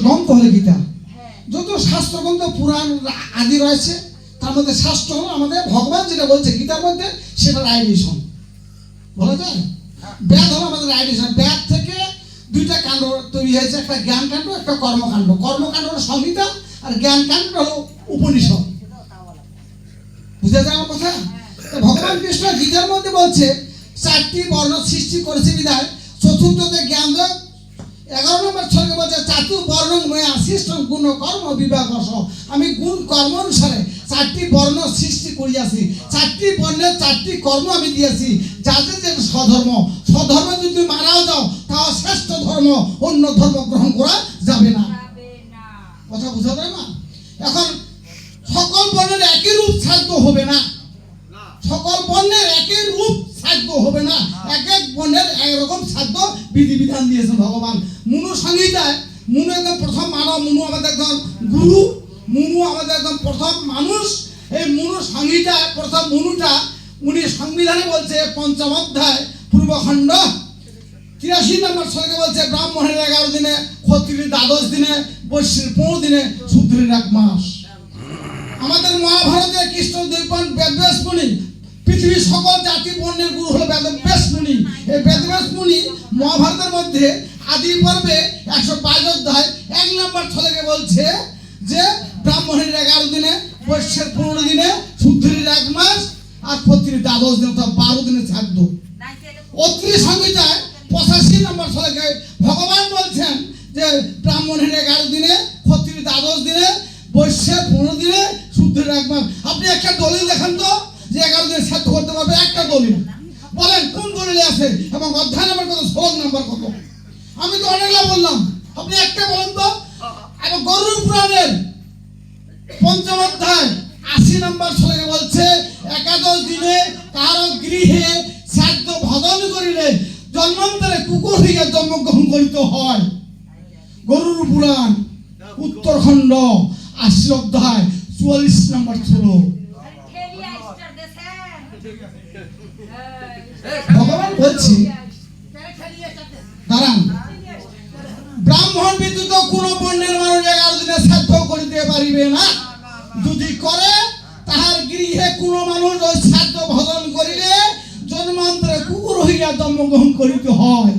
গ্রন্থ হলো গীতা। যত শাস্ত্র গ্রন্থ পুরাণ আদি রয়েছে তার মধ্যে শাস্ত্র হলো আমাদের ভগবান যেটা বলছে গীতার মধ্যে সেটা রাইডিশন বলা যায়। বেদ হলো আমাদের রাইডিশন। বেদ থেকে দুইটা কাণ্ড তৈরি হয়েছে, একটা জ্ঞান কাণ্ড একটা কর্মকাণ্ড। কর্মকাণ্ড হলো সংহিতা আর জ্ঞান কাণ্ড হলো উপনিষদ। বুঝতে যায় আমার কথা? ভগবান কৃষ্ণ গীতার মধ্যে বলছে 4টি বর্ণ সৃষ্টি করেছে বিধায় চতুর্থতে জ্ঞান যোগ। 11 নম্বর ছকে বলছে চাতু বর্ণ সৃষ্টং গুণ কর্ম বিভাগ। আমি গুণ কর্ম অনুসারে 4টি বর্ণ সৃষ্টি করিয়াছি, 4টি বর্ণের 4টি কর্ম আমি দিয়েছি। যাদের যে স্বধর্ম, স্বধর্ম যদি মারাও যাও তাও শ্রেষ্ঠ ধর্ম, অন্য ধর্ম গ্রহণ করা যাবে না। কথা বুঝা যায় না? এখন সকল বর্ণের একই রূপ সাধ্য হবে না, সকল বর্ণের একই রূপ সাধ্য হবে না, এক এক বর্ণের একরকম সাধ্য বিধিবিধান দিয়েছেন ভগবান। মনু সংহিতায় মনু একদম প্রথম মানব, মনু আমাদের একদম গুরু, মনু আমাদের একদম প্রথম মানুষ। এই মনু সংহিতায় প্রথম মনুটা উনি সংবিধানে বলছে 5ম অধ্যায় পূর্বখণ্ড 83 নম্বর শ্লোকে বলছে ব্রাহ্মণের 11 দিনে, ক্ষত্রিয়ের 12 দিনে, বৈশ্যের 15 দিনে, শূদ্রের 1 মাস। আমাদের মহাভারতের কৃষ্ণ দ্বৈপায়ন বেদব্যাস মুনি পৃথিবীর সকল জাতি বর্ণের গুরু হলো বেদব্যাস মুনি। এই বেদব্যাস মুনি মহাভারতের মধ্যে আদি পর্বে 122 অধ্যায় 1 নম্বর শ্লোকে বলছে যে ব্রাহ্মণের 11 দিনে, বৈশ্যের 15 দিনে, শূদ্রের 1 মাস আর ক্ষত্রিয়ের 12 দিনে, অর্থাৎ 12 দিনে শ্রাদ্ধ। অত্রি সংহিতায় 85 নম্বর শ্লোকে ভগবান বলছেন যে ব্রাহ্মণের 11 দিনে, ক্ষত্রিয়ের 12 দিনে, বৈশ্যের 15 দিনে, শূদ্রের 1 মাস। আপনি একটা দলিল দেখান তো যে 11 দিনে শ্রাদ্ধ করতে পারবে, একটা দলিল বলেন কোন দলিলে আছে এবং অধ্যায় নম্বর কত, শ্লোক নম্বর কত? আমি তো অনেকগুলো বললাম, আপনি একটা বলেন তো। এবং গরুড় পুরাণের 5ম অধ্যায় 80 নম্বর শ্লোকে বলছে 11 দিনে কারো গৃহে শ্রাদ্ধ ভজন করিলে জন্মান্তরে কুকুর হইয়া জন্মগ্রহণ করিতে হয়। গরুড় পুরাণ উত্তরখণ্ড 80 অধ্যায় 44 নম্বর শ্লোক। ভগবান বলছি দাঁড়ান, ব্রাহ্মণ ব্যতীত কোন বর্ণের মানুষ 11 দিনে শ্রাদ্ধ করিতে পারিবে না। যদি করে তাহার গৃহে কোন মানুষ ওই শ্রাদ্ধ ভজন করিলে জন্মান্তরে কুকুর হইয়া জন্মগ্রহণ করিতে হয়।